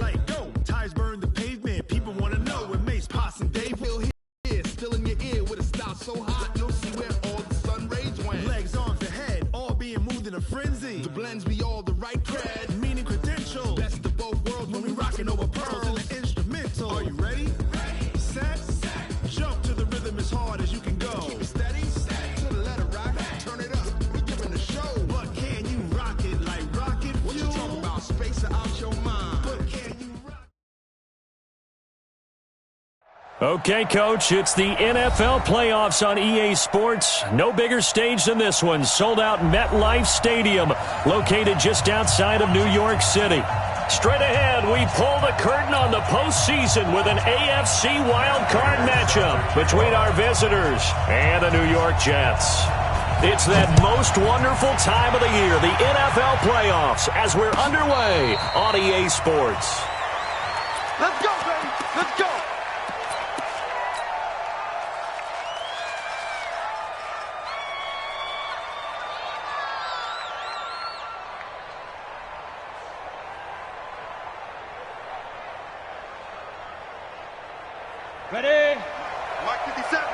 light, go. Tires burn the pavement. People want to know when Mace, Potts, and Dave will here. Still in your ear with a style so hot, you'll see where all the sun rays went. Legs, arms, and head, all being moved in a frenzy. The blends be all the right cred, meaning credential. Best of both worlds when we rockin' over pearls in the instrumental. Are you ready? Ready. Set. Jump to the rhythm as hard as you can go. Keep it steady. To the letter rock. Turn it up. We giving the show. But can you rock it like rocket fuel? What you talking about? Space out your mind. But can you rock? Okay, Coach, it's the NFL playoffs on EA Sports. No bigger stage than this one. Sold out MetLife Stadium, located just outside of New York City. Straight ahead, we pull the curtain on the postseason with an AFC wildcard matchup between our visitors and the New York Jets. It's that most wonderful time of the year, the NFL playoffs, as we're underway on EA Sports. Let's go, baby. Let's go. Ready? Mark 57.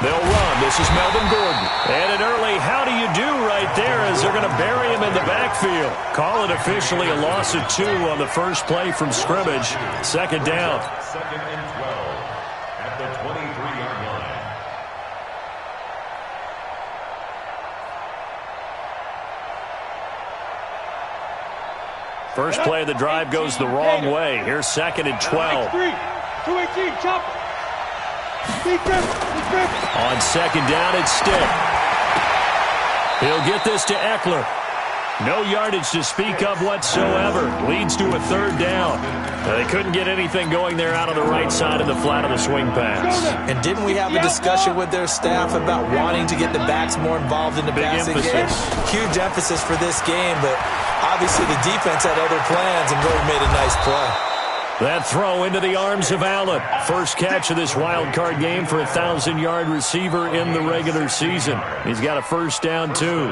They'll run. This is Melvin Gordon. And an early how do you do right there as they're going to bury him in the backfield. Call it officially a loss of 2 on the first play from scrimmage. Second down. Second and 12 at the 23-yard line. First play of the drive goes the wrong way. Here's second and 12. 218, chopper. On second down, it's Stick. He'll get this to Eckler. No yardage to speak of whatsoever. Leads to a third down. They couldn't get anything going there out on the right side of the flat of the swing pass. And didn't we have a discussion with their staff about wanting to get the backs more involved in the passing game? Huge emphasis for this game, but obviously the defense had other plans and really made a nice play. That throw into the arms of Allen. First catch of this wild card game for a 1,000-yard receiver in the regular season. He's got a first down, too.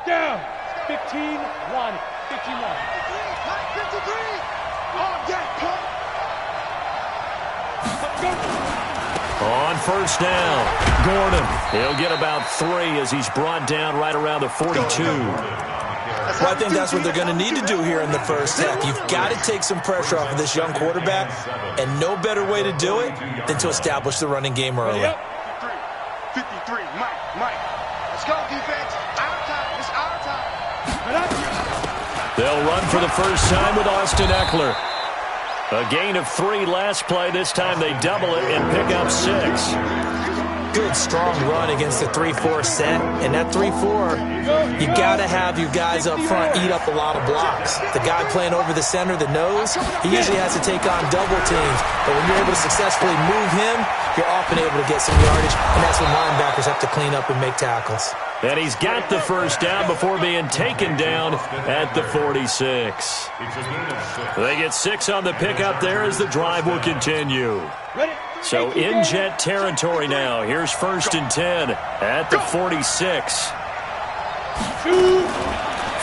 Down. 15-1. 15-1. 53. Oh, yeah, come. On first down, Gordon. He'll get about 3 as he's brought down right around the 42. Well, I think that's what they're going to need to do here in the first half. You've got to take some pressure off of this young quarterback, and no better way to do it than to establish the running game early. 53, Mike. Let's go, defense. Our time. It's our time. They'll run for the first time with Austin Eckler. A gain of 3 last play. This time they double it and pick up 6. Good, strong run against the 3-4 set. And that 3-4, you got to have your guys up front eat up a lot of blocks. The guy playing over the center, the nose, he usually has to take on double teams. But when you're able to successfully move him, you're often able to get some yardage. And that's when linebackers have to clean up and make tackles. And he's got the first down before being taken down at the 46. They get 6 on the pickup there as the drive will continue. So in Jet territory now. Here's first and 10 at the 46.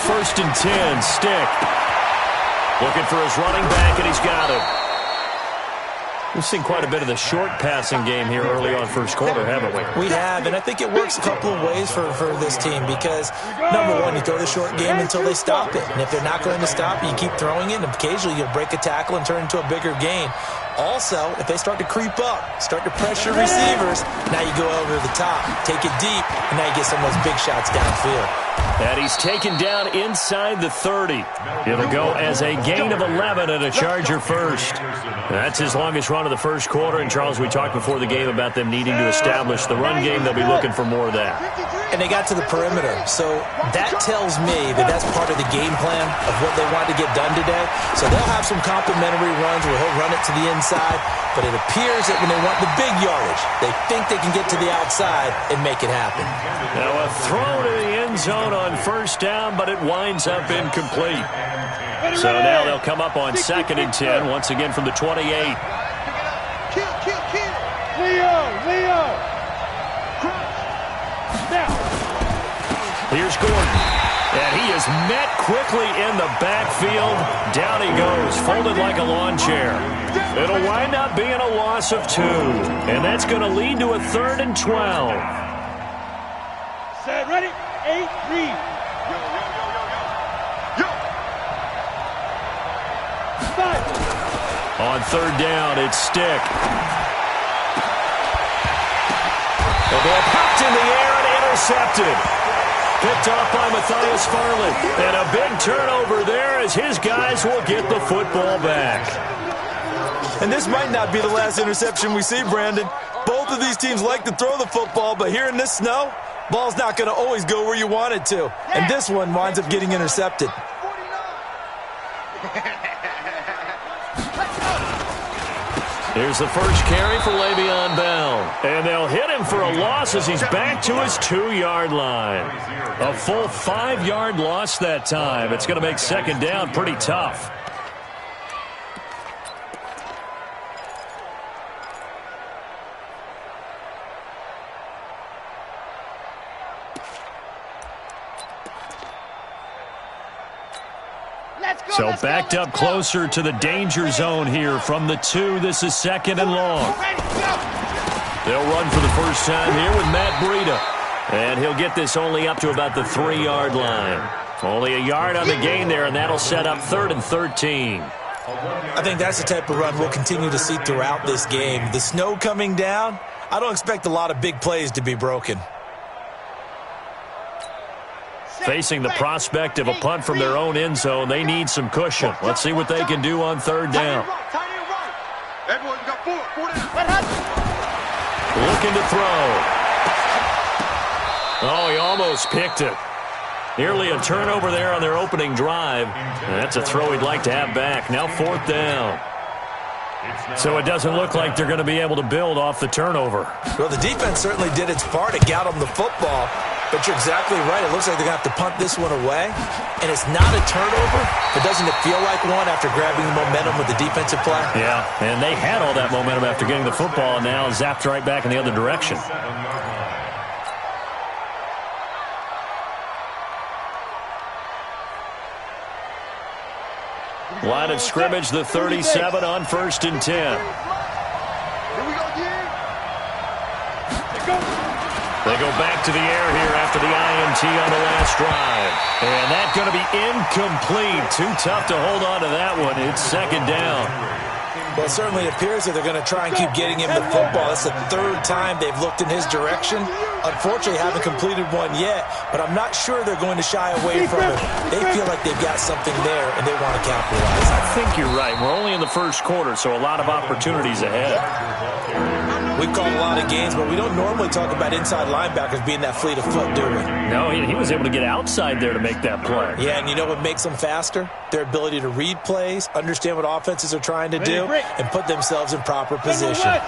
First and 10, Stick. Looking for his running back, and he's got it. We've seen quite a bit of the short passing game here early on first quarter, haven't we? We have, and I think it works a couple of ways for this team because, number one, you throw the short game until they stop it. And if they're not going to stop it, you keep throwing it, and occasionally you'll break a tackle and turn it into a bigger gain. Also, if they start to creep up, start to pressure receivers, now you go over the top, take it deep, and now you get some of those big shots downfield. And he's taken down inside the 30. It'll go as a gain of 11 and a Charger first. That's his longest run of the first quarter. And, Charles, we talked before the game about them needing to establish the run game. They'll be looking for more of that. And they got to the perimeter. So that tells me that that's part of the game plan of what they want to get done today. So they'll have some complimentary runs where he'll run it to the inside. But it appears that when they want the big yardage, they think they can get to the outside and make it happen. Now a throw to the end zone on first down, but it winds up incomplete. So now they'll come up on 2nd and 10, once again from the 28. Leo! Now! Here's Gordon. And he is met quickly in the backfield. Down he goes, folded like a lawn chair. It'll wind up being a loss of 2. And that's going to lead to a 3rd and 12. Set, ready? 8-3. On 3rd down, it's Stick. The ball popped in the air and intercepted. Picked off by Matthias Farley. And a big turnover there as his guys will get the football back. And this might not be the last interception we see, Brandon. Both of these teams like to throw the football, but here in this snow, ball's not going to always go where you want it to. And this one winds up getting intercepted. Here's the first carry for Le'Veon Bell. And they'll hit him for a loss as he's back to his 2-yard line. A full 5-yard loss that time. It's going to make 2nd down pretty tough. So backed up closer to the danger zone here from the 2. This is 2nd and long. They'll run for the first time here with Matt Breida. And he'll get this only up to about the 3-yard line. Only a yard on the gain there, and that'll set up 3rd and 13. I think that's the type of run we'll continue to see throughout this game. The snow coming down, I don't expect a lot of big plays to be broken. Facing the prospect of a punt from their own end zone, they need some cushion. Let's see what they can do on 3rd down. Looking to throw. Oh, he almost picked it. Nearly a turnover there on their opening drive. And that's a throw he'd like to have back. Now 4th down. So it doesn't look like they're going to be able to build off the turnover. Well, the defense certainly did its part to get them the football. But you're exactly right. It looks like they're going to have to punt this one away. And it's not a turnover, but doesn't it feel like one after grabbing the momentum with the defensive play? Yeah, and they had all that momentum after getting the football, and now zapped right back in the other direction. Line of scrimmage, the 37 on 1st and 10. Here we go again. They go back to the air here after the INT on the last drive. And that's going to be incomplete. Too tough to hold on to that one. It's 2nd down. Well, it certainly appears that they're going to try and keep getting him the football. That's the 3rd time they've looked in his direction. Unfortunately, haven't completed one yet, but I'm not sure they're going to shy away from it. They feel like they've got something there, and they want to capitalize. I think you're right. We're only in the first quarter, so a lot of opportunities ahead. We've called a lot of games, but we don't normally talk about inside linebackers being that fleet of foot, do we? No, he was able to get outside there to make that play. Yeah, and you know what makes them faster? Their ability to read plays, understand what offenses are trying to do, and put themselves in proper position.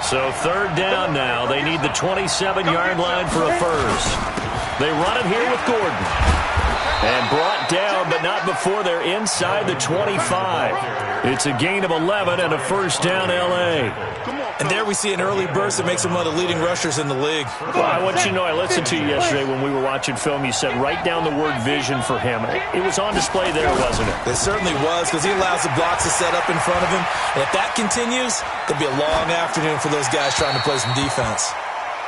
So 3rd down now. They need the 27-yard line for a first. They run it here with Gordon. And brought down, but not before they're inside the 25. It's a gain of 11 and a first down, L.A. And there we see an early burst that makes him one of the leading rushers in the league. Well, I want you to know, I listened to you yesterday when we were watching film. You said write down the word vision for him. It was on display there, wasn't it? It certainly was, because he allows the blocks to set up in front of him. And if that continues, it'll be a long afternoon for those guys trying to play some defense.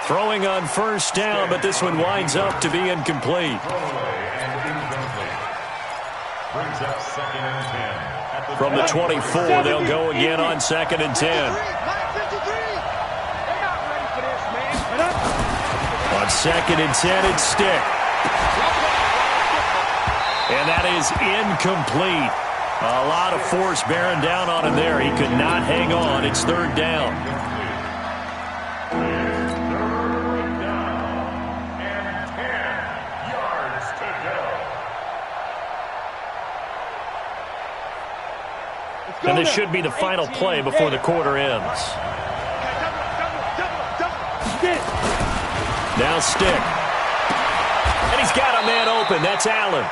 Throwing on first down, but this one winds up to be incomplete. From the 24, they'll go again on 2nd and 10. On 2nd and 10, it's Stick. And that is incomplete. A lot of force bearing down on him there. He could not hang on. It's 3rd down. And this should be the final play before the quarter ends. Now Stick. And he's got a man open. That's Allen.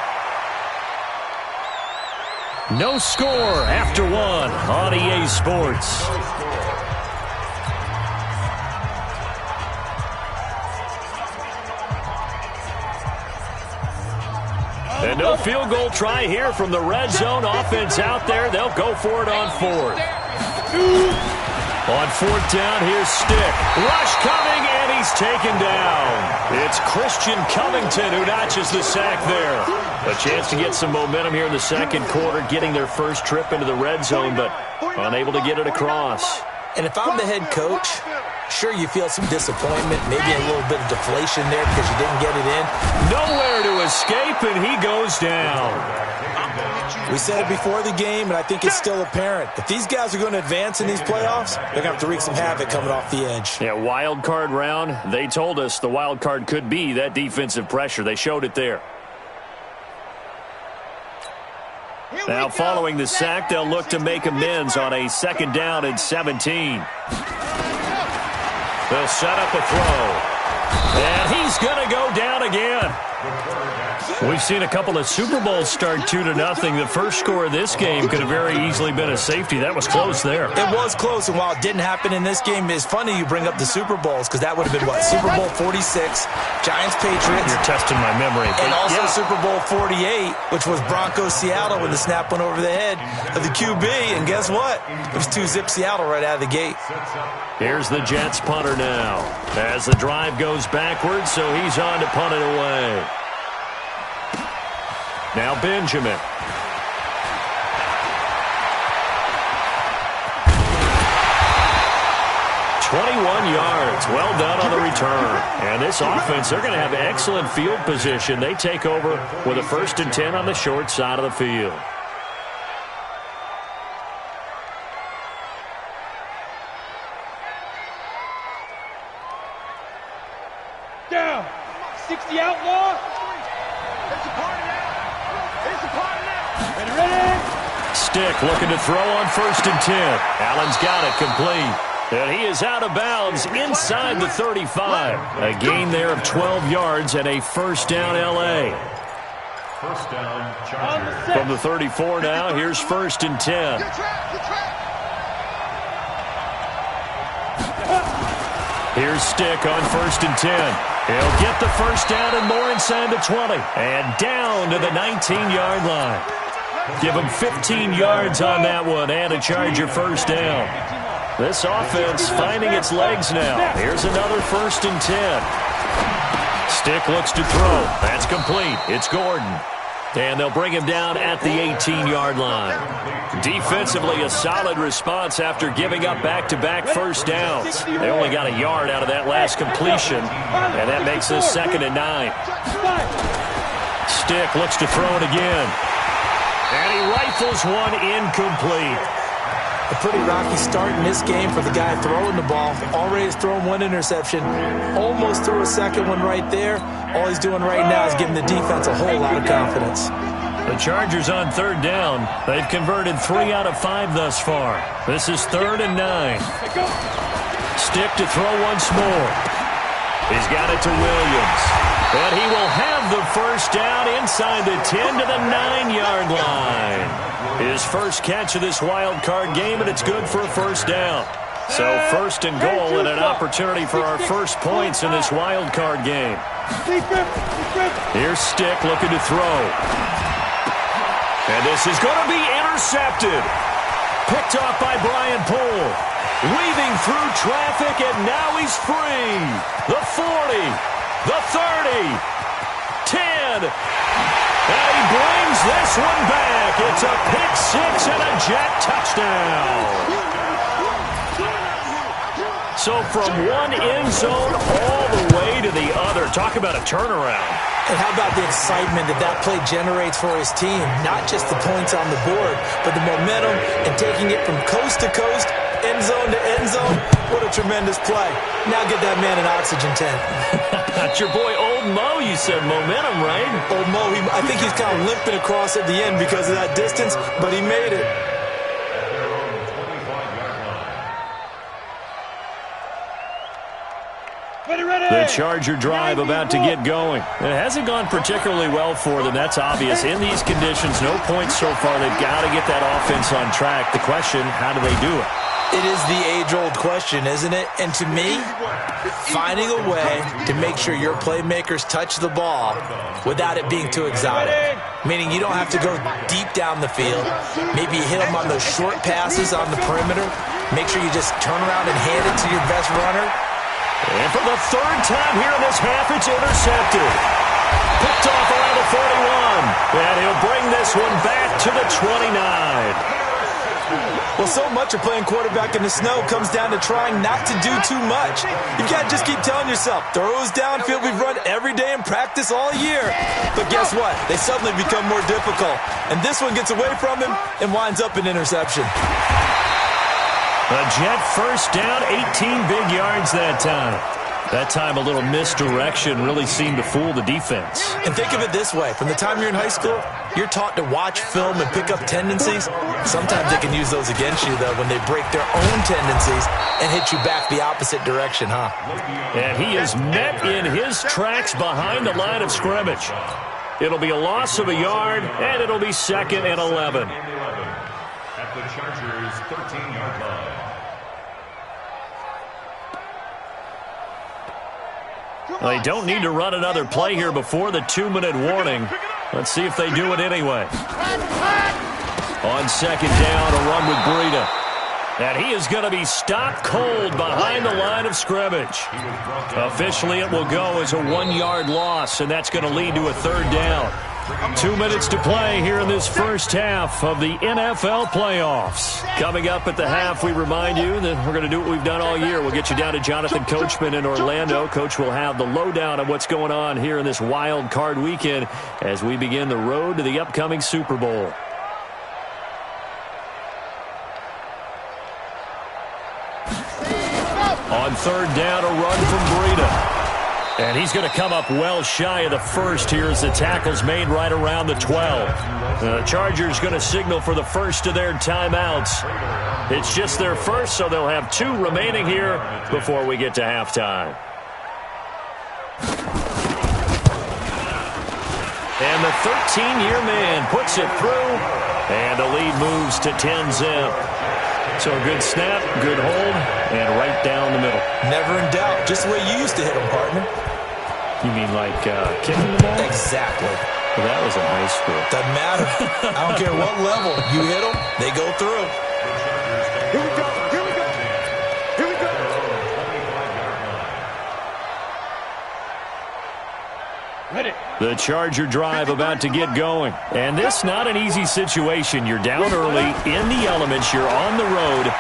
No score after one on EA Sports. And no field goal try here from the red zone. Offense out there. They'll go for it on fourth. On fourth down, here's Stick. Rush coming, and he's taken down. It's Christian Covington who notches the sack there. A chance to get some momentum here in the second quarter, getting their first trip into the red zone, but unable to get it across. And if I'm the head coach, sure, you feel some disappointment, maybe a little bit of deflation there because you didn't get it in. Nowhere to escape, and he goes down. We said it before the game, and I think it's still apparent. If these guys are going to advance in these playoffs, they're going to have to wreak some havoc coming off the edge. Yeah, wild card round. They told us the wild card could be that defensive pressure. They showed it there. Now, following the sack, they'll look to make amends on a second down and 17. They'll set up a throw. And he's going to go down again. We've seen a couple of Super Bowls start 2-0. The first score of this game could have very easily been a safety. That was close there. It was close, and while it didn't happen in this game, it's funny you bring up the Super Bowls because that would have been, what, Super Bowl 46, Giants-Patriots. You're testing my memory. And also Super Bowl 48, which was Broncos-Seattle when the snap went over the head of the QB. And guess what? It was 2-zip Seattle right out of the gate. Here's the Jets punter now as the drive goes backwards, so he's on to punt it away. Now Benjamin. "21 yards. Well done on the return. And this offense, they're going to have excellent field position. They take over with a 1st and 10 on the short side of the field. Down. 60 outlaw. Stick looking to throw on 1st and 10. Allen's got it complete. And he is out of bounds inside the 35. A gain there of 12 yards and a 1st down L.A. First down, Chargers. From the 34 now, here's 1st and 10. Here's Stick on 1st and 10. He'll get the 1st down and more inside the 20. And down to the 19-yard line. Give him 15 yards on that one and a Charger 1st down. This offense finding its legs now. Here's another 1st and 10. Stick looks to throw. That's complete. It's Gordon. And they'll bring him down at the 18-yard line. Defensively, a solid response after giving up back-to-back 1st downs. They only got a yard out of that last completion, and that makes this 2nd and 9. Stick looks to throw it again. And he rifles one incomplete. A pretty rocky start in this game for the guy throwing the ball. Already has thrown one interception. Almost threw a second one right there. All he's doing right now is giving the defense a whole lot of confidence. The Chargers on 3rd down. They've converted 3 out of 5 thus far. This is 3rd and 9. Stick to throw once more. He's got it to Williams. And he will have the 1st down inside the 10 to the 9-yard line. His first catch of this wild card game, and it's good for a 1st down. So 1st and goal and an opportunity for our first points in this wild card game. Here's Stick looking to throw. And this is going to be intercepted. Picked off by Brian Poole. Weaving through traffic, and now he's free. The 40, the 30, 10. And he brings this one back. It's a pick 6 and a Jet touchdown. So from one end zone all the way to the other. Talk about a turnaround. And how about the excitement that play generates for his team? Not just the points on the board, but the momentum and taking it from coast to coast, end zone to end zone. What a tremendous play. Now get that man an oxygen tent. That's your boy Old Mo, you said. Momentum, right? Old Mo, I think he's kind of limping across at the end because of that distance, but he made it. The Charger drive about to get going. It hasn't gone particularly well for them. That's obvious. In these conditions, no points so far. They've got to get that offense on track. The question, how do they do it? It is the age-old question, isn't it? And to me, finding a way to make sure your playmakers touch the ball without it being too exotic. Meaning you don't have to go deep down the field. Maybe you hit them on those short passes on the perimeter. Make sure you just turn around and hand it to your best runner. And for the third time here in this half, it's intercepted. Picked off around the 41. And he'll bring this one back to the 29. Well, so much of playing quarterback in the snow comes down to trying not to do too much. You've got to just keep telling yourself, throws downfield we've run every day in practice all year. But guess what? They suddenly become more difficult. And this one gets away from him and winds up an interception. A Jet first down, 18 big yards that time. That time a little misdirection really seemed to fool the defense. And think of it this way. From the time you're in high school, you're taught to watch film and pick up tendencies. Sometimes they can use those against you, though, when they break their own tendencies and hit you back the opposite direction, huh? And he is met in his tracks behind the line of scrimmage. It'll be a loss of a yard, and it'll be 2nd and 11. At the Chargers' 13-yard line. They don't need to run another play here before the 2-minute warning. Let's see if they do it anyway. On 2nd down, a run with Breida. And he is going to be stopped cold behind the line of scrimmage. Officially, it will go as a 1-yard loss, and that's going to lead to a 3rd down. 2 minutes to play here in this first half of the NFL playoffs. Coming up at the half, we remind you that we're going to do what we've done all year. We'll get you down to Jonathan Coachman in Orlando. Coach will have the lowdown of what's going on here in this wild card weekend as we begin the road to the upcoming Super Bowl. On 3rd down, a run from Breida. And he's going to come up well shy of the first here as the tackle's made right around the 12. The Chargers going to signal for the first of their timeouts. It's just their first, so they'll have 2 remaining here before we get to halftime. And the 13-year man puts it through, and the lead moves to 10-zip. So a good snap, good hold, and right down the middle. Never in doubt. Just the way you used to hit them, partner. You mean like kicking the ball? Exactly. Well, that was in high school. Doesn't matter. I don't care what level. You hit them, they go through. Here we go. Here we go. Here we go. Ready. The Charger drive about to get going. And this not an easy situation. You're down early, in the elements, you're on the road.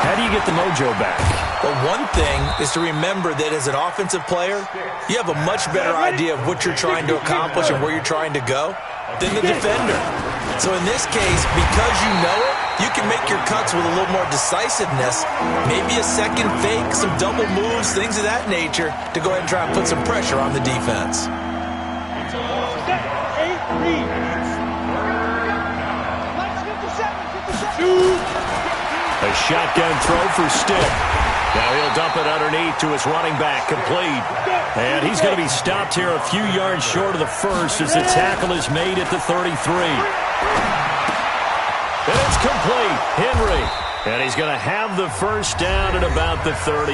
How do you get the mojo back? Well, one thing is to remember that as an offensive player, you have a much better idea of what you're trying to accomplish and where you're trying to go than the defender. So in this case, because you know it, you can make your cuts with a little more decisiveness, maybe a second fake, some double moves, things of that nature, to go ahead and try and put some pressure on the defense. A shotgun throw for Stick. Now he'll dump it underneath to his running back, complete. And he's going to be stopped here a few yards short of the first as the tackle is made at the 33. And it's complete. Henry. And he's going to have the first down at about the 38.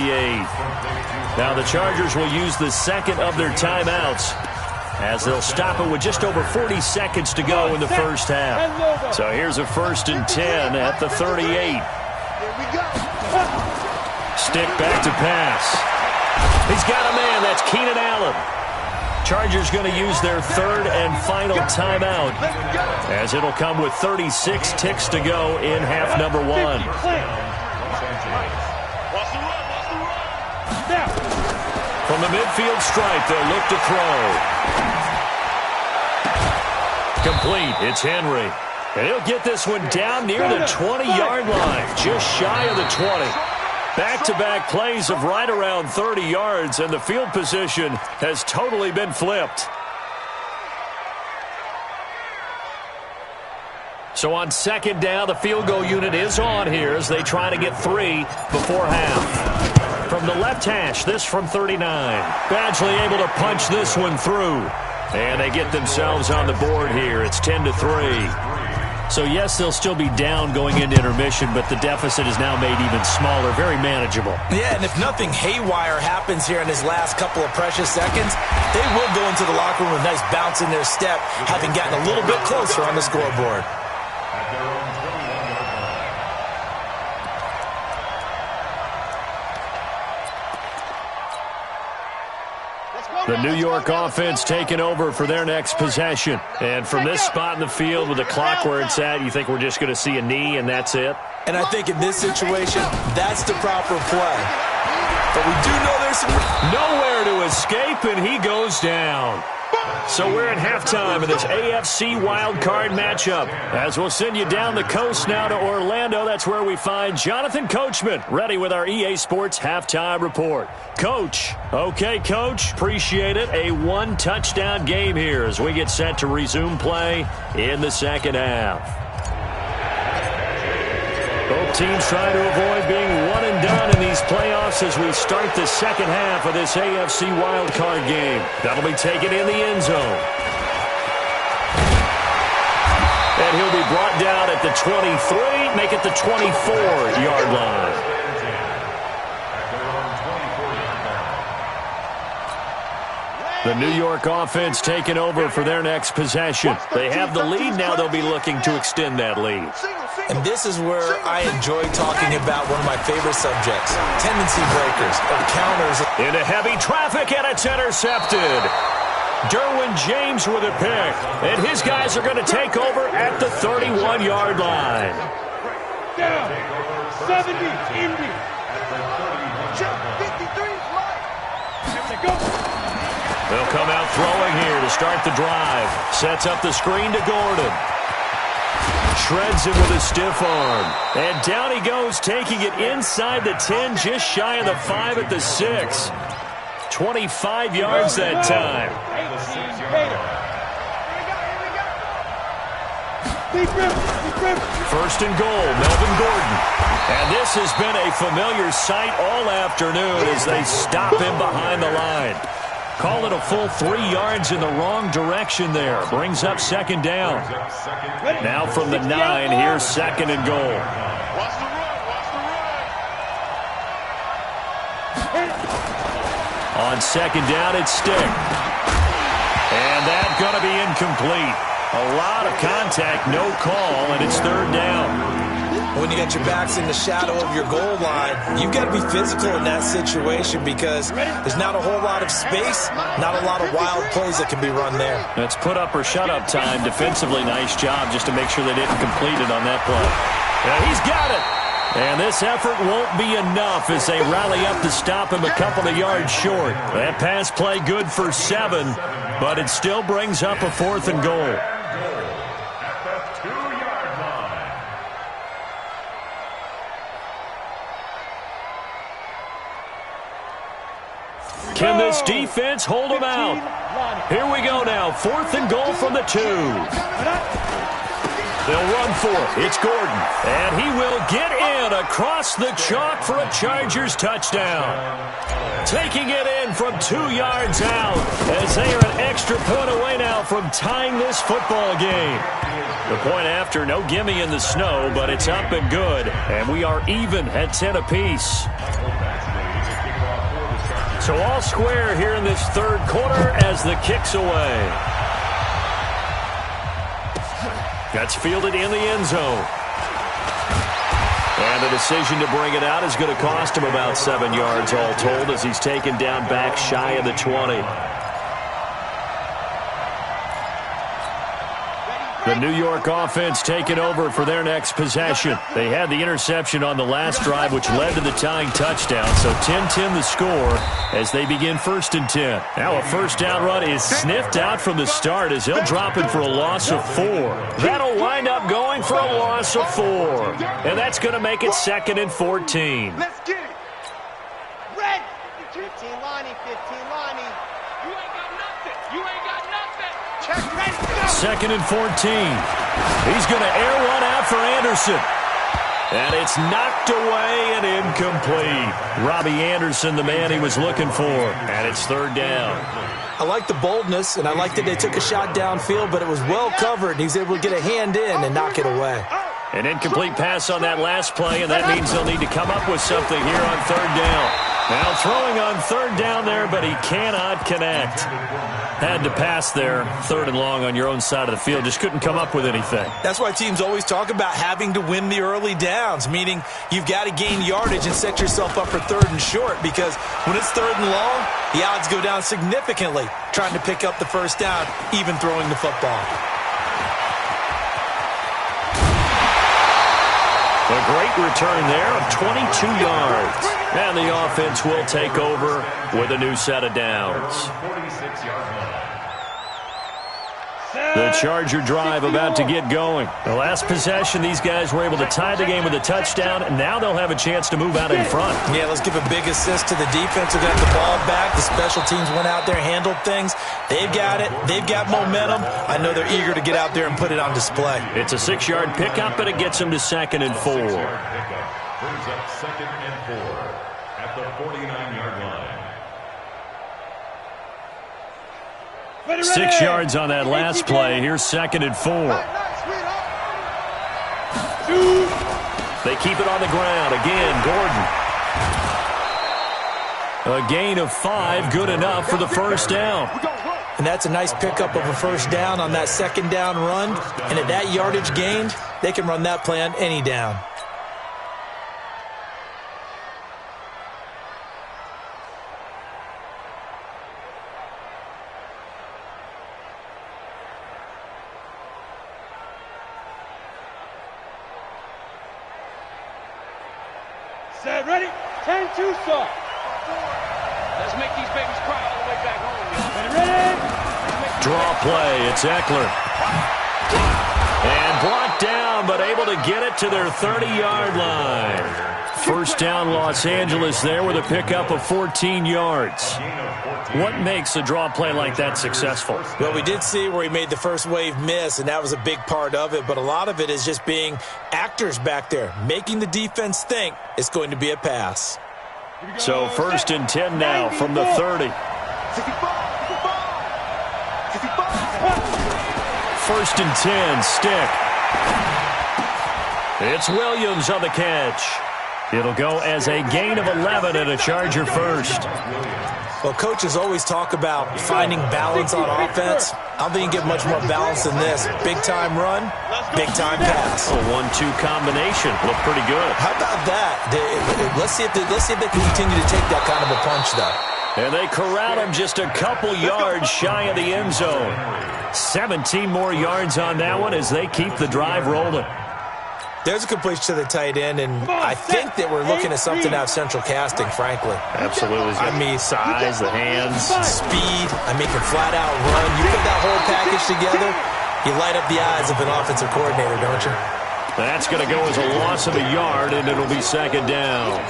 Now the Chargers will use the second of their timeouts as they'll stop it with just over 40 seconds to go in the first half. So here's a 1st and 10 at the 38. Stick back to pass. He's got a man. That's Keenan Allen. Chargers going to use their 3rd and final timeout as it'll come with 36 ticks to go in half number 1. From the midfield stripe, they'll look to throw. Complete. It's Henry. And he'll get this one down near the 20-yard line, just shy of the 20. Back-to-back plays of right around 30 yards, and the field position has totally been flipped. So on second down, the field goal unit is on here as they try to get 3 before half. From the left hash, this from 39. Badgley able to punch this one through. And they get themselves on the board here. It's 10-3. So, yes, they'll still be down going into intermission, but the deficit is now made even smaller, very manageable. Yeah, and if nothing haywire happens here in his last couple of precious seconds, they will go into the locker room with a nice bounce in their step, having gotten a little bit closer on the scoreboard. The New York offense taking over for their next possession. And from this spot in the field with the clock where it's at, you think we're just going to see a knee and that's it? And I think in this situation, that's the proper play. But we do know there's some... Nowhere to escape, and he goes down. So we're at halftime of this AFC wildcard matchup. As we'll send you down the coast now to Orlando, that's where we find Jonathan Coachman, ready with our EA Sports halftime report. Coach. Okay, Coach. Appreciate it. A one-touchdown game here as we get set to resume play in the second half. Both teams trying to avoid being one and done in these playoffs as we start the second half of this AFC wildcard game. That'll be taken in the end zone. And he'll be brought down at the 23, make it the 24-yard line. The New York offense taking over for their next possession. They have the lead now. They'll be looking to extend that lead. And this is where I enjoy talking about one of my favorite subjects, tendency breakers or counters. Into heavy traffic, and it's intercepted. Derwin James with a pick. And his guys are going to take over at the 31-yard line. Down. 70, Indy. Check 53 flag. Here they go. They'll come out throwing here to start the drive. Sets up the screen to Gordon. Shreds him with a stiff arm. And down he goes, taking it inside the 10, just shy of the 5 at the 6. 25 yards that time. First and goal, Melvin Gordon. And this has been a familiar sight all afternoon as they stop him behind the line. Call it a full 3 yards in the wrong direction there. Brings up second down. Now from the 9, here's second and goal. On second down, it's Stick. And that's going to be incomplete. A lot of contact, no call, and it's third down. When you got your backs in the shadow of your goal line, you've got to be physical in that situation because there's not a whole lot of space, not a lot of wild plays that can be run there. That's put up or shut up time. Defensively, nice job just to make sure they didn't complete it on that play. Yeah, he's got it. And this effort won't be enough as they rally up to stop him a couple of yards short. That pass play good for 7, but it still brings up a 4th and goal. Can this defense hold them out? Here we go now. 4th and goal from the 2. They'll run for it. It's Gordon. And he will get in across the chalk for a Chargers touchdown. Taking it in from 2 yards out as they are an extra point away now from tying this football game. The point after, no gimme in the snow, but it's up and good. And we are even at 10 apiece. So all square here in this third quarter as the kick's away. That's fielded in the end zone. And the decision to bring it out is going to cost him about 7 yards all told as he's taken down back shy of the 20. The New York offense taking over for their next possession. They had the interception on the last drive, which led to the tying touchdown. So 10-10 the score as they begin 1st and 10. Now a first down run is sniffed out from the start as he'll drop it for a loss of 4. That'll wind up going for a loss of 4. And that's going to make it 2nd and 14. Let's get it. Red. 15 Lonnie, 15 Lonnie. You ain't got nothing. You ain't got nothing. Check ready. 2nd and 14. He's going to air one out for Anderson. And it's knocked away and incomplete. Robbie Anderson, the man he was looking for. And it's 3rd down. I like the boldness, and I like that they took a shot downfield, but it was well covered. He's able to get a hand in and knock it away. An incomplete pass on that last play, and that means they'll need to come up with something here on 3rd down. Now throwing on 3rd down there, but he cannot connect. Had to pass there, 3rd and long on your own side of the field. Just couldn't come up with anything. That's why teams always talk about having to win the early downs, meaning you've got to gain yardage and set yourself up for 3rd and short, because when it's 3rd and long, the odds go down significantly trying to pick up the 1st down, even throwing the football. A great return there of 22 yards. And the offense will take over with a new set of downs. 46-yard line. The Charger drive about to get going. The last possession, these guys were able to tie the game with a touchdown, and now they'll have a chance to move out in front. Yeah, let's give a big assist to the defense who got the ball back. The special teams went out there, handled things. They've got it. They've got momentum. I know they're eager to get out there and put it on display. It's a 6-yard pickup, but it gets them to 2nd and 4. Brings up 2nd and 4 at the 49-yard line. 6 yards on that last play. Here's 2nd and 4. They keep it on the ground. Again, Gordon. A gain of 5, good enough for the 1st down. And that's a nice pickup of a 1st down on that 2nd down run. And at that yardage gained, they can run that play on any down. Set, ready? 10-2, sir. Let's make these babies cry all the way back home. Ready? Draw play. It's Eckler. And brought down, but able to get it to their 30-yard line. 1st down, Los Angeles there with a pickup of 14 yards. What makes a draw play like that successful? Well, we did see where he made the first wave miss, and that was a big part of it. But a lot of it is just being actors back there, making the defense think it's going to be a pass. So 1st and 10 now from the 30. 1st and 10, stick. It's Williams on the catch. It'll go as a gain of 11 and a Charger 1st. Well, coaches always talk about finding balance on offense. I don't think you get much more balance than this. Big-time run, big-time pass. A 1-2 combination. Looked pretty good. How about that? Let's see if they can continue to take that kind of a punch, though. And they corral him just a couple yards shy of the end zone. 17 more yards on that one as they keep the drive rolling. There's a completion to the tight end, and I think that we're looking at something out of central casting, frankly. Absolutely. I mean, size, the hands. Speed. I mean, can flat out run. You put that whole package together, you light up the eyes of an offensive coordinator, don't you? That's going to go as a loss of a yard, and it'll be 2nd down.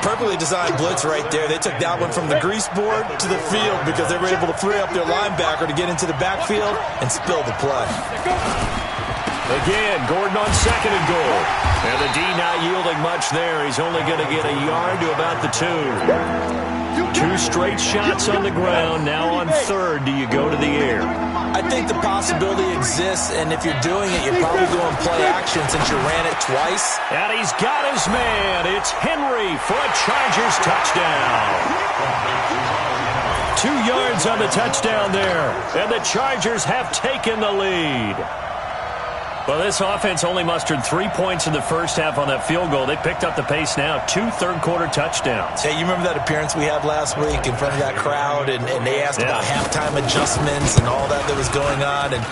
Perfectly designed blitz right there. They took that one from the grease board to the field because they were able to free up their linebacker to get into the backfield and spill the play. Again, Gordon on 2nd and goal. And the D not yielding much there. He's only going to get a yard to about the 2. 2 straight shots on the ground. Now on 3rd, do you go to the air? I think the possibility exists, and if you're doing it, you're probably going play action since you ran it twice. And he's got his man. It's Henry for a Chargers touchdown. 2 yards on the touchdown there. And the Chargers have taken the lead. Well, this offense only mustered 3 points in the first half on that field goal. They picked up the pace now. 2 third-quarter touchdowns. Hey, you remember that appearance we had last week in front of that crowd, and they asked about halftime adjustments and all that was going on, and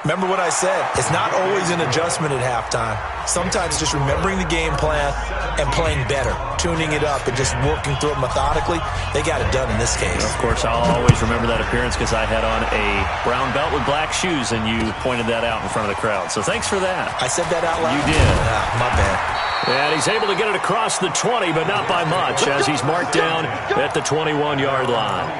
remember what I said. It's not always an adjustment at halftime. Sometimes just remembering the game plan and playing better, tuning it up and just working through it methodically. They got it done in this case. Of course, I'll always remember that appearance because I had on a brown belt with black shoes, and you pointed that out in front of the crowd. So thanks for that. I said that out loud? You did. My bad. And he's able to get it across the 20, but not by much, as he's marked down at the 21-yard line.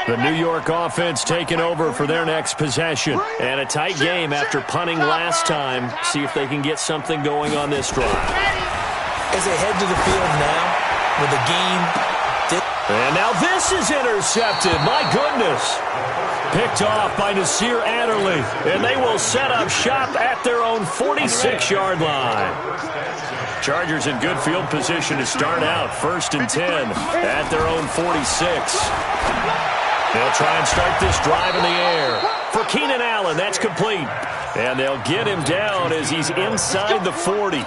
The New York offense taking over for their next possession. And a tight game after punting last time. See if they can get something going on this drive. As they head to the field now with the game. And now this is intercepted. My goodness. Picked off by Nasir Adderley. And they will set up shop at their own 46-yard line. Chargers in good field position to start out. 1st and 10 at their own 46. They'll try and start this drive in the air. For Keenan Allen, that's complete. And they'll get him down as he's inside the 40.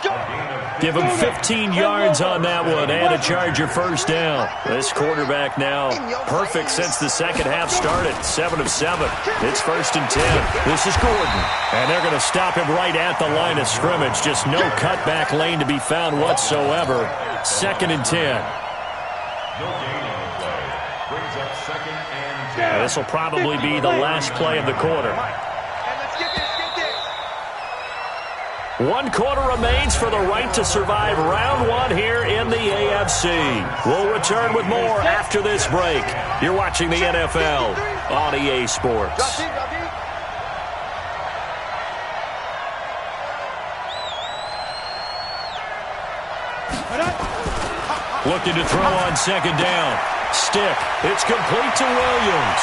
Give him 15 yards on that one and a Charger first down. This quarterback now perfect since the second half started. 7 of 7. It's 1st and 10. This is Gordon. And they're going to stop him right at the line of scrimmage. Just no cutback lane to be found whatsoever. 2nd and 10. This will probably be the last play of the quarter. 1 quarter remains for the right to survive round 1 here in the AFC. We'll return with more after this break. You're watching the NFL on EA Sports. Looking to throw on 2nd down. Stick. It's complete to Williams.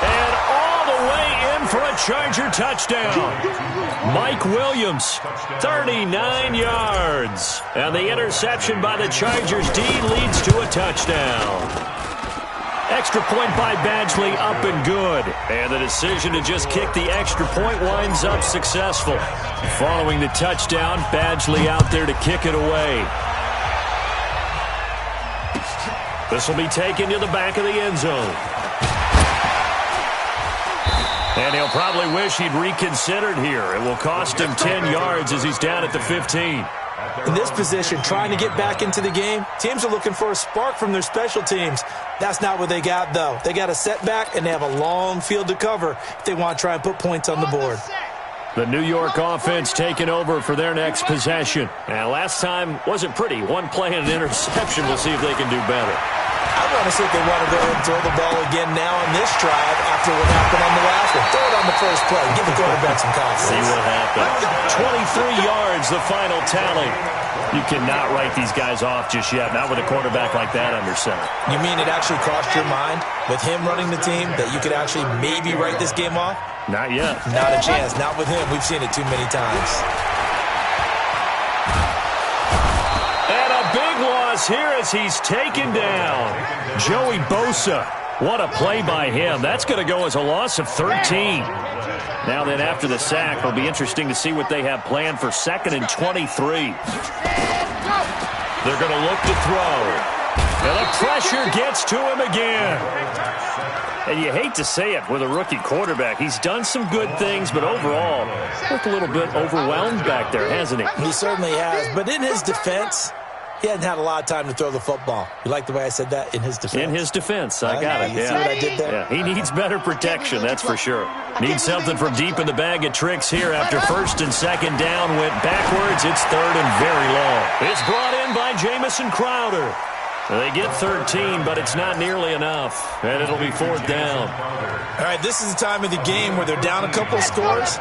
And all the way in for a Charger touchdown. Mike Williams, 39 yards. And the interception by the Chargers D leads to a touchdown. Extra point by Badgley up and good. And the decision to just kick the extra point winds up successful. Following the touchdown, Badgley out there to kick it away. This will be taken to the back of the end zone. And he'll probably wish he'd reconsidered here. It will cost him 10 yards as he's down at the 15. In this position, trying to get back into the game, teams are looking for a spark from their special teams. That's not what they got, though. They got a setback, and they have a long field to cover if they want to try and put points on the board. The New York offense taking over for their next possession. And last time wasn't pretty. 1 play and an interception. We'll see if they can do better. I want to see if they want to go ahead and throw the ball again now on this drive after what happened on the last one. Throw it on the first play. Give the quarterback some confidence. See what happens. 23 yards, the final tally. You cannot write these guys off just yet. Not with a quarterback like that under center. You mean it actually crossed your mind with him running the team that you could actually maybe write this game off? Not yet. Not a chance. Not with him. We've seen it too many times. And a big loss here as he's taken down. Joey Bosa. What a play by him. That's going to go as a loss of 13. Now then, after the sack, it'll be interesting to see what they have planned for 2nd and 23. They're going to look to throw. And the pressure gets to him again. And you hate to say it with a rookie quarterback. He's done some good things, but overall, looked a little bit overwhelmed back there, hasn't he? He certainly has. But in his defense, he hasn't had a lot of time to throw the football. You like the way I said that? In his defense? In his defense. I got it. You see what I did there? Yeah, he needs better protection, that's for sure. Needs something from deep in the bag of tricks here after 1st and 2nd down. Went backwards. It's 3rd and very long. It's brought in by Jamison Crowder. They get 13, but it's not nearly enough. And it'll be 4th down. All right, this is the time of the game where they're down a couple of scores.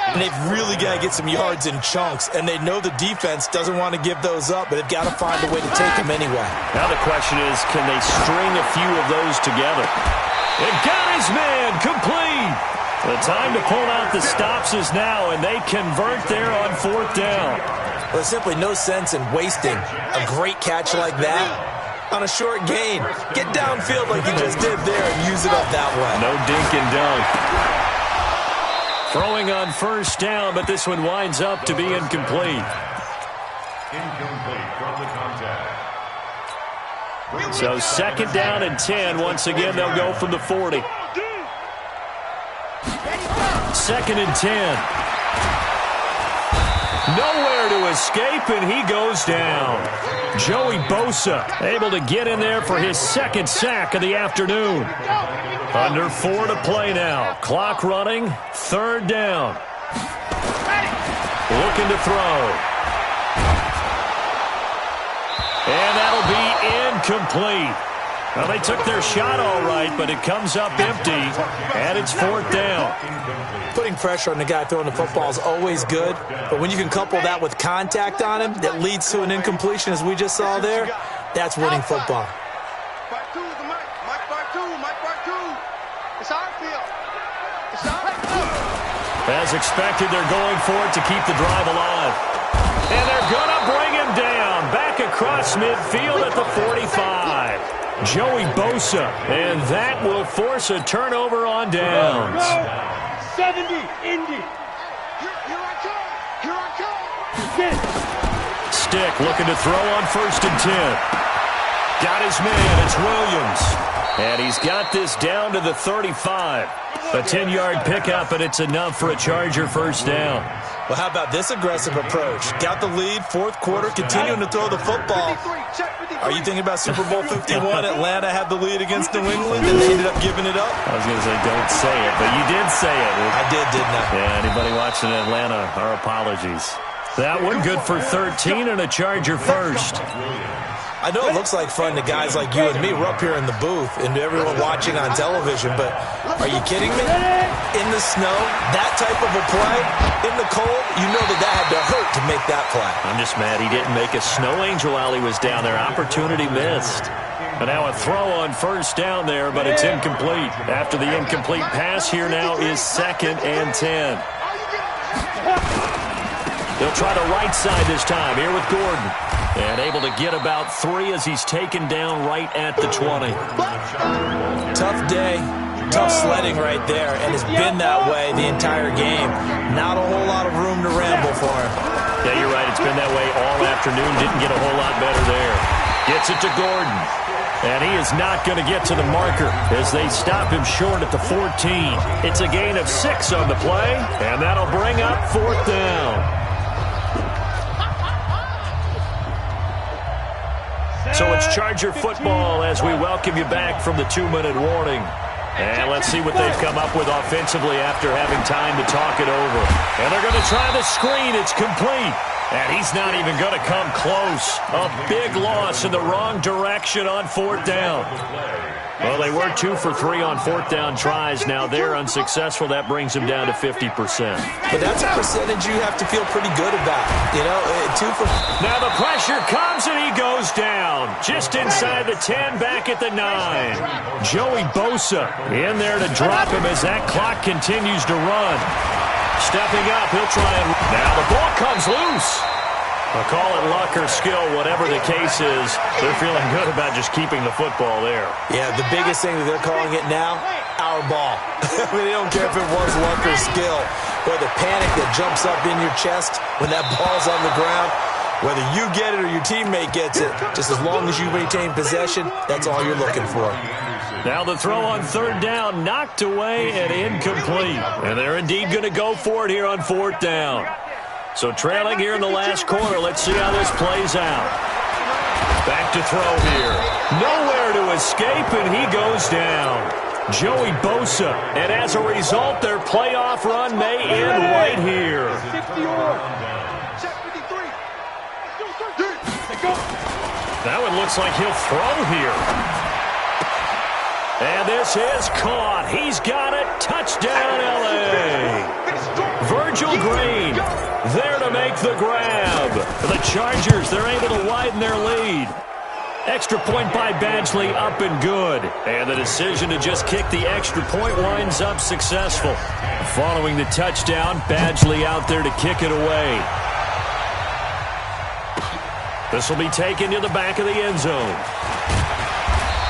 And they've really got to get some yards in chunks. And they know the defense doesn't want to give those up, but they've got to find a way to take them anyway. Now the question is, can they string a few of those together? It got his man complete. The time to pull out the stops is now, and they convert there on 4th down. Well, there's simply no sense in wasting a great catch like that on a short gain. Get downfield like you just did there and use it up that way. No dink and dunk. Throwing on 1st down, but this one winds up to be incomplete. Incomplete from the contact. So 2nd down and 10. Once again, they'll go from the 40. 2nd and 10. Nowhere to escape, and he goes down. Joey Bosa able to get in there for his 2nd sack of the afternoon. Under 4 to play now. Clock running. 3rd down. Looking to throw. And that'll be incomplete. Well, they took their shot all right, but it comes up empty, and it's 4th down. Putting pressure on the guy throwing the football is always good, but when you can couple that with contact on him that leads to an incompletion, as we just saw there, that's winning football. As expected, they're going for it to keep the drive alive. And they're going to bring him down. Back across midfield at the 45. Joey Bosa. And that will force a turnover on downs. 70, Indy. Here I come. Here I come. Stick looking to throw on 1st and 10. Got his man. It's Williams. And he's got this down to the 35. A 10-yard pickup, and it's enough for a Charger 1st down. Well, how about this aggressive approach? Got the lead, 4th quarter, continuing to throw the football. Are you thinking about Super Bowl 51? Atlanta had the lead against New England, and they ended up giving it up? I was going to say, don't say it, but you did say it. I did, didn't I? Yeah, anybody watching Atlanta, our apologies. That one good for 13 and a Charger 1st. I know it looks like fun to guys like you and me. We're up here in the booth and everyone watching on television, but are you kidding me? In the snow, that type of a play, in the cold, you know that had to hurt to make that play. I'm just mad he didn't make a snow angel while he was down there. Opportunity missed. And now a throw on 1st down there, but it's incomplete. After the incomplete pass, here now is 2nd and 10. They'll try the right side this time, here with Gordon. And able to get about 3 as he's taken down right at the 20. Tough day, tough sledding right there, and it's been that way the entire game. Not a whole lot of room to ramble for him. Yeah, you're right. It's been that way all afternoon. Didn't get a whole lot better there. Gets it to Gordon. And he is not going to get to the marker as they stop him short at the 14. It's a gain of 6 on the play, and that'll bring up 4th down. So it's Charger football as we welcome you back from the 2-minute warning. And let's see what they've come up with offensively after having time to talk it over. And they're going to try the screen. It's complete. And he's not even going to come close. A big loss in the wrong direction on 4th down. Well, they were 2 for 3 on 4th down tries. Now they're unsuccessful. That brings them down to 50%. But that's a percentage you have to feel pretty good about. You know, 2 for... Now the pressure comes and he goes down. Just inside the 10, back at the 9. Joey Bosa in there to drop him as that clock continues to run. Stepping up, he'll try and... Now the ball comes loose. I'll call it luck or skill, whatever the case is. They're feeling good about just keeping the football there. Yeah, the biggest thing that they're calling it now, our ball. I mean, they don't care if it was luck or skill. Or the panic that jumps up in your chest when that ball's on the ground. Whether you get it or your teammate gets it, just as long as you maintain possession, that's all you're looking for. Now the throw on 3rd down, knocked away and incomplete. And they're indeed going to go for it here on 4th down. So trailing here in the last quarter, let's see how this plays out. Back to throw here. Nowhere to escape, and he goes down. Joey Bosa. And as a result, their playoff run may end right here. That one looks like he'll throw here. And this is caught. He's got it. Touchdown, L.A. Virgil Green there to make the grab. The Chargers, they're able to widen their lead. Extra point by Badgley, up and good. And the decision to just kick the extra point winds up successful. Following the touchdown, Badgley out there to kick it away. This will be taken to the back of the end zone.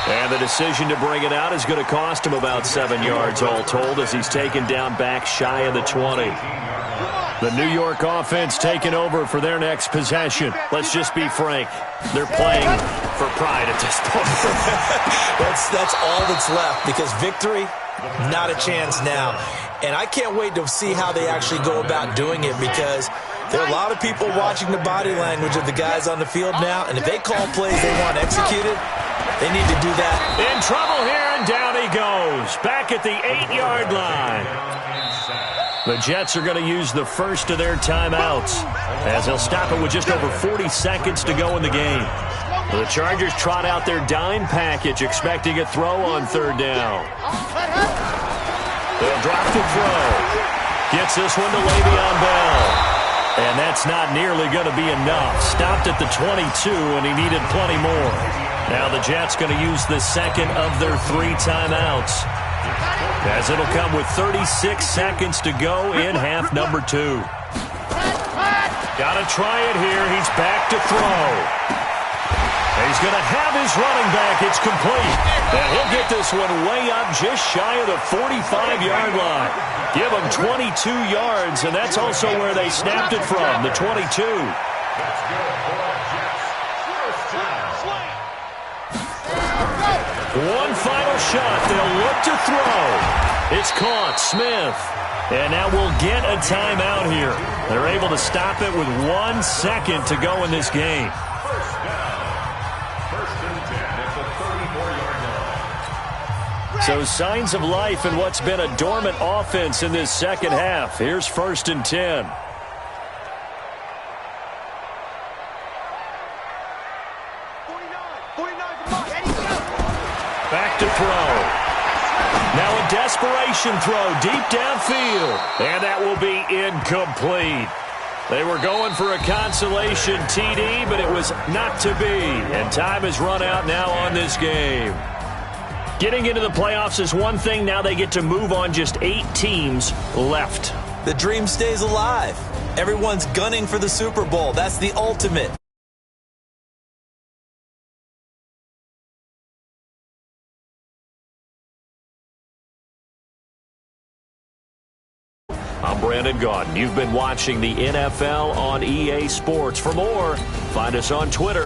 And the decision to bring it out is going to cost him about 7 yards all told as he's taken down back shy of the 20. The New York offense taking over for their next possession. Let's just be frank. They're playing for pride at this point. That's all that's left because victory, not a chance now. And I can't wait to see how they actually go about doing it because there are a lot of people watching the body language of the guys on the field now. And if they call plays they want executed, they need to do that. In trouble here, and down he goes. Back at the 8-yard line. The Jets are going to use the first of their timeouts as they'll stop it with just over 40 seconds to go in the game. The Chargers trot out their dime package, expecting a throw on third down. They'll drop to throw. Gets this one to Le'Veon Bell. And that's not nearly going to be enough. Stopped at the 22, and he needed plenty more. Now the Jets going to use the second of their 3 timeouts, as it'll come with 36 seconds to go in half number 2. Got to try it here. He's back to throw. He's going to have his running back. It's complete. And he'll get this one way up just shy of the 45-yard line. Give him 22 yards, and that's also where they snapped it from, the 22. One final shot. They'll look to throw. It's caught. Smith. And now we'll get a timeout here. They're able to stop it with 1 second to go in this game. So signs of life in what's been a dormant offense in this second half. Here's 1st and 10. Back to throw. Now a desperation throw deep downfield. And that will be incomplete. They were going for a consolation TD, but it was not to be. And time has run out now on this game. Getting into the playoffs is one thing. Now they get to move on. Just 8 teams left. The dream stays alive. Everyone's gunning for the Super Bowl. That's the ultimate. I'm Brandon Gaudin. You've been watching the NFL on EA Sports. For more, find us on Twitter.